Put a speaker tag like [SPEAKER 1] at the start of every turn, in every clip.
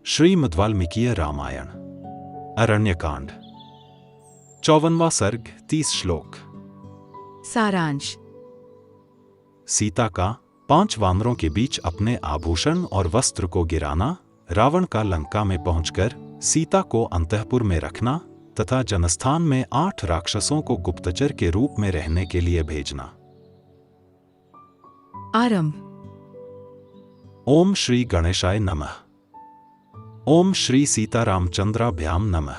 [SPEAKER 1] श्रीमद् वाल्मीकीय रामायण अरण्यकांड 54वां सर्ग 30 श्लोक।
[SPEAKER 2] सारांश।
[SPEAKER 1] सीता का 5 वानरों के बीच अपने आभूषण और वस्त्र को गिराना, रावण का लंका में पहुंचकर सीता को अंतःपुर में रखना तथा जनस्थान में 8 राक्षसों को गुप्तचर के रूप में रहने के लिए भेजना।
[SPEAKER 2] आरंभ।
[SPEAKER 1] ओम श्री गणेशाय नमः। ओम श्री सीतारामचंद्राभ्याम नमः।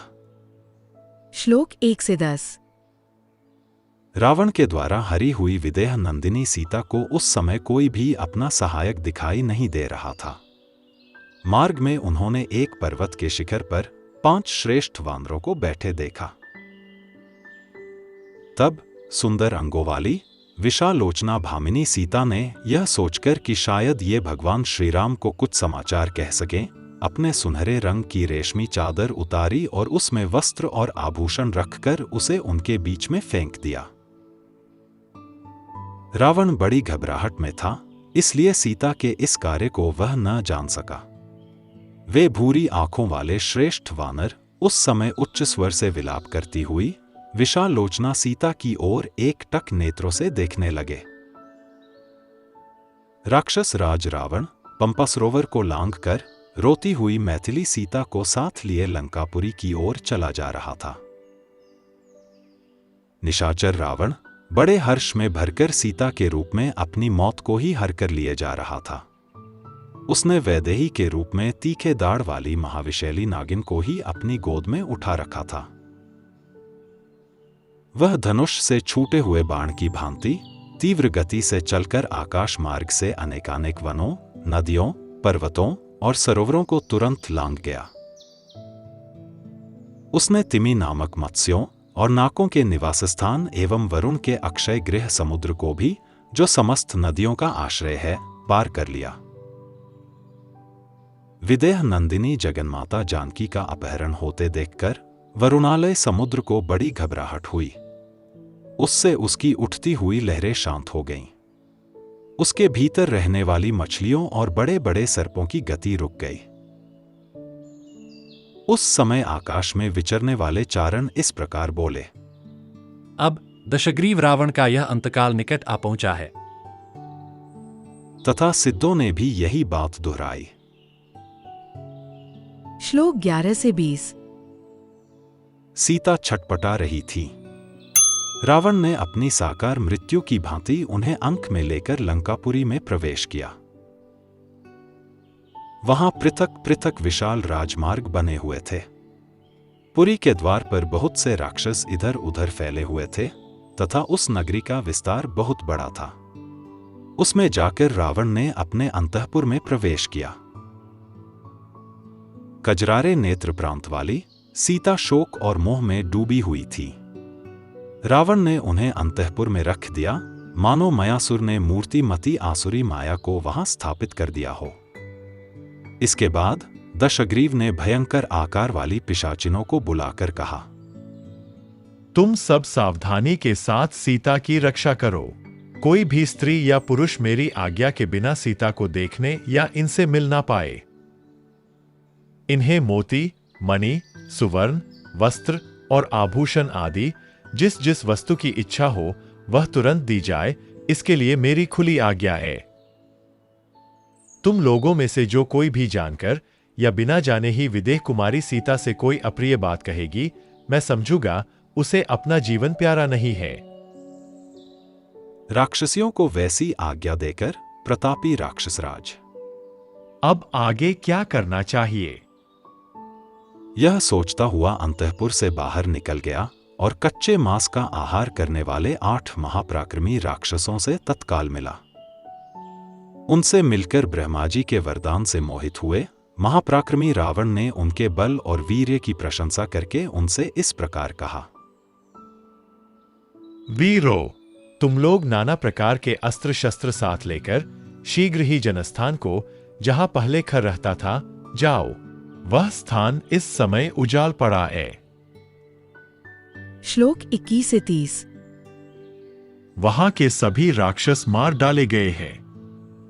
[SPEAKER 2] श्लोक 1 से 10।
[SPEAKER 1] रावण के द्वारा हरी हुई विदेह नंदिनी सीता को उस समय कोई भी अपना सहायक दिखाई नहीं दे रहा था। मार्ग में उन्होंने एक पर्वत के शिखर पर 5 श्रेष्ठ वानरों को बैठे देखा। तब सुंदर अंगों वाली विशालोचना भामिनी सीता ने यह सोचकर कि शायद ये भगवान श्रीराम को कुछ समाचार कह सकें, अपने सुनहरे रंग की रेशमी चादर उतारी और उसमें वस्त्र और आभूषण रखकर उसे उनके बीच में फेंक दिया। रावण बड़ी घबराहट में था, इसलिए सीता के इस कार्य को वह न जान सका। वे भूरी आंखों वाले श्रेष्ठ वानर उस समय उच्च स्वर से विलाप करती हुई विशालोचना सीता की ओर एकटक नेत्रों से देखने लगे। राक्षस राज रावण पंपा सरोवर को लांघकर रोती हुई मैथिली सीता को साथ लिए लंकापुरी की ओर चला जा रहा था। निशाचर रावण बड़े हर्ष में भरकर सीता के रूप में अपनी मौत को ही हर कर लिए जा रहा था। उसने वैदेही के रूप में तीखे दाढ़ वाली महाविशैली नागिन को ही अपनी गोद में उठा रखा था। वह धनुष से छूटे हुए बाण की भांति तीव्र गति से चलकर आकाश मार्ग से अनेकानेक वनों, नदियों, पर्वतों और सरोवरों को तुरंत लांघ गया। उसने तिमी नामक मत्स्यों और नाकों के निवास स्थान एवं वरुण के अक्षय गृह समुद्र को भी, जो समस्त नदियों का आश्रय है, पार कर लिया। विदेह नंदिनी जगन्माता जानकी का अपहरण होते देखकर वरुणालय समुद्र को बड़ी घबराहट हुई। उससे उसकी उठती हुई लहरें शांत हो गईं। उसके भीतर रहने वाली मछलियों और बड़े बड़े सर्पों की गति रुक गई। उस समय आकाश में विचरने वाले चारण इस प्रकार बोले,
[SPEAKER 3] अब दशग्रीव रावण का यह अंतकाल निकट आ पहुंचा है।
[SPEAKER 1] तथा सिद्धों ने भी यही बात दोहराई।
[SPEAKER 2] श्लोक 11 से 20।
[SPEAKER 1] सीता छटपटा रही थी। रावण ने अपनी साकार मृत्यु की भांति उन्हें अंक में लेकर लंकापुरी में प्रवेश किया। वहां पृथक पृथक विशाल राजमार्ग बने हुए थे। पुरी के द्वार पर बहुत से राक्षस इधर उधर फैले हुए थे तथा उस नगरी का विस्तार बहुत बड़ा था। उसमें जाकर रावण ने अपने अंतःपुर में प्रवेश किया। कजरारे नेत्र प्रांत वाली सीता शोक और मोह में डूबी हुई थी। रावण ने उन्हें अंतःपुर में रख दिया, मानो मयासुर ने मूर्तिमती आसुरी माया को वहां स्थापित कर दिया हो। इसके बाद दशग्रीव ने भयंकर आकार वाली पिशाचिनों को बुलाकर कहा,
[SPEAKER 4] तुम सब सावधानी के साथ सीता की रक्षा करो। कोई भी स्त्री या पुरुष मेरी आज्ञा के बिना सीता को देखने या इनसे मिल ना पाए। इन्हें मोती, मणि, सुवर्ण, वस्त्र और आभूषण आदि जिस जिस वस्तु की इच्छा हो वह तुरंत दी जाए, इसके लिए मेरी खुली आज्ञा है। तुम लोगों में से जो कोई भी जानकर या बिना जाने ही विदेह कुमारी सीता से कोई अप्रिय बात कहेगी, मैं समझूंगा उसे अपना जीवन प्यारा नहीं है।
[SPEAKER 1] राक्षसियों को वैसी आज्ञा देकर प्रतापी राक्षसराज
[SPEAKER 4] अब आगे क्या करना चाहिए,
[SPEAKER 1] यह सोचता हुआ अंतःपुर से बाहर निकल गया और कच्चे मांस का आहार करने वाले 8 महापराक्रमी राक्षसों से तत्काल मिला। उनसे मिलकर ब्रह्माजी के वरदान से मोहित हुए महापराक्रमी रावण ने उनके बल और वीर्य की प्रशंसा करके उनसे इस प्रकार कहा,
[SPEAKER 4] वीरों, तुम लोग नाना प्रकार के अस्त्र शस्त्र साथ लेकर शीघ्र ही जनस्थान को, जहां पहले खर रहता था, जाओ। वह स्थान इस समय उजाड़ पड़ा है।
[SPEAKER 2] श्लोक 21 से 30।
[SPEAKER 4] वहां के सभी राक्षस मार डाले गए हैं।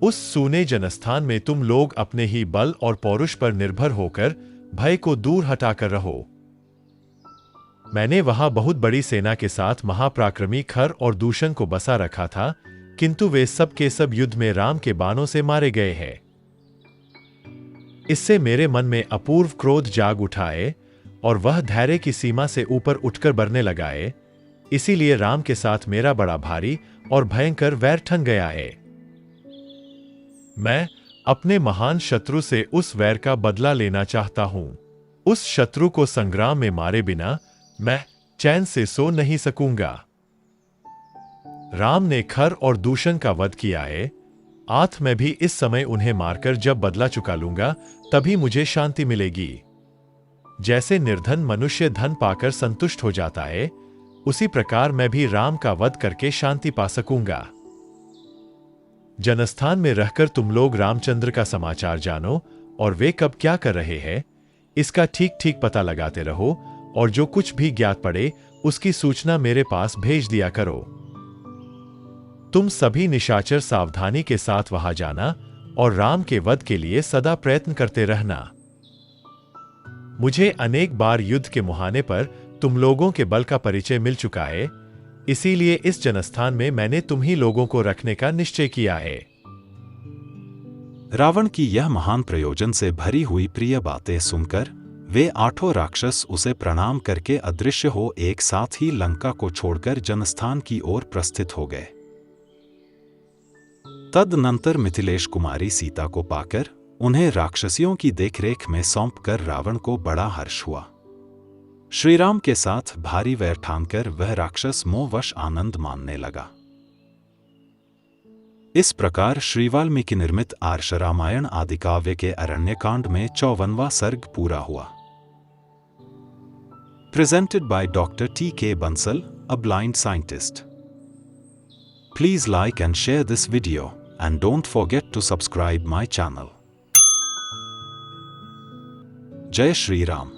[SPEAKER 4] उस सूने जनस्थान में तुम लोग अपने ही बल और पौरुष पर निर्भर होकर भय को दूर हटाकर रहो। मैंने वहां बहुत बड़ी सेना के साथ महापराक्रमी खर और दूषण को बसा रखा था, किंतु वे सब के सब युद्ध में राम के बाणों से मारे गए हैं। इससे मेरे मन में अपूर्व क्रोध जाग उठाए और वह धैर्य की सीमा से ऊपर उठकर बढ़ने लगाए। इसीलिए राम के साथ मेरा बड़ा भारी और भयंकर वैर ठन गया है। मैं अपने महान शत्रु से उस वैर का बदला लेना चाहता हूं। उस शत्रु को संग्राम में मारे बिना मैं चैन से सो नहीं सकूंगा। राम ने खर और दूषण का वध किया है। आथ मैं भी इस समय उन्हें मारकर जब बदला चुका लूंगा, तभी मुझे शांति मिलेगी। जैसे निर्धन मनुष्य धन पाकर संतुष्ट हो जाता है, उसी प्रकार मैं भी राम का वध करके शांति पा सकूंगा। जनस्थान में रहकर तुम लोग रामचंद्र का समाचार जानो और वे कब क्या कर रहे हैं, इसका ठीक ठीक पता लगाते रहो, और जो कुछ भी ज्ञात पड़े उसकी सूचना मेरे पास भेज दिया करो। तुम सभी निशाचर सावधानी के साथ वहां जाना और राम के वध के लिए सदा प्रयत्न करते रहना। मुझे अनेक बार युद्ध के मुहाने पर तुम लोगों के बल का परिचय मिल चुका है, इसीलिए इस जनस्थान में मैंने तुम ही लोगों को रखने का निश्चय किया है।
[SPEAKER 1] रावण की यह महान प्रयोजन से भरी हुई प्रिय बातें सुनकर वे आठों राक्षस उसे प्रणाम करके अदृश्य हो एक साथ ही लंका को छोड़कर जनस्थान की ओर प्रस्थित हो गए। तदनंतर मिथिलेश कुमारी सीता को पाकर उन्हें राक्षसियों की देखरेख में सौंपकर रावण को बड़ा हर्ष हुआ। श्रीराम के साथ भारी वैर ठानकर वह राक्षस मोहवश आनंद मानने लगा। इस प्रकार श्री वाल्मीकि निर्मित आर्ष रामायण आदि काव्य के अरण्यकांड में 54वां सर्ग पूरा हुआ। Presented by Dr. T.K. Bansal, a blind scientist. Please like and share this video, and don't forget to subscribe my channel. Jai Shri Ram.